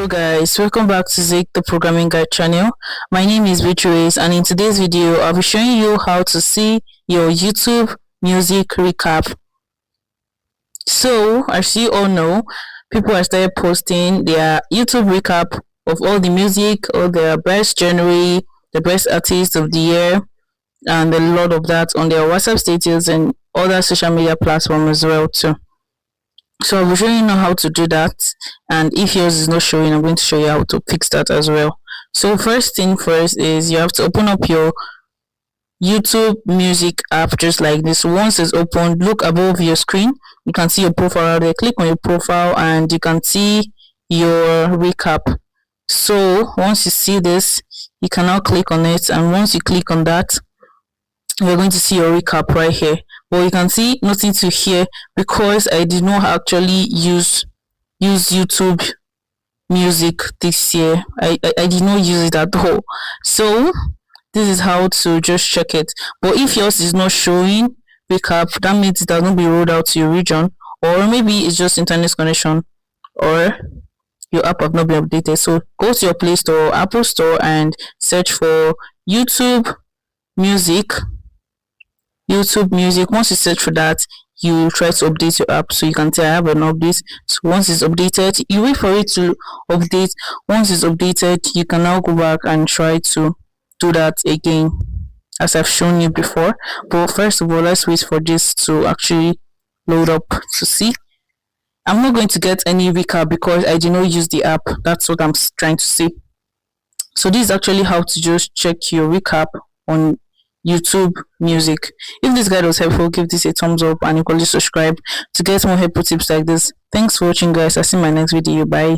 Hello guys, welcome back to Zik the Programming Guide channel. My name is Beatrice, and in today's video I'll be showing you how to see your YouTube music recap. So as you all know, people are started posting their YouTube recap of all the music, all their best January, the best artists of the year, and a lot of that on their WhatsApp status and other social media platforms as well too. So I'll be showing you how to do that, and if yours is not showing, I'm going to show you how to fix that as well. So first thing first is you have to open up your YouTube music app just like this. Once it's opened, look above your screen, you can see your profile right there. Click on your profile and you can see your recap. So once you see this, you can now click on it, and once you click on that, you're going to see your recap right here. But you can see nothing to here because I did not actually use YouTube music this year. I did not use it at all. So this is how to just check it. But if yours is not showing recap, that means it does not be rolled out to your region, or maybe it's just internet connection, or your app have not been updated. So go to your Play Store or Apple Store and search for YouTube music. Once you search for that, you try to update your app. So you can say I have an update. So once it's updated, you wait for it to update. Once it's updated, you can now go back and try to do that again as I've shown you before. But first of all, let's wait for this to actually load up to see. I'm not going to get any recap because I did not use the app. That's what I'm trying to say. So this is actually how to just check your recap on YouTube music. If this guide was helpful, give this a thumbs up and equally subscribe to get more helpful tips like this. Thanks for watching guys. I'll see you in my next video. Bye.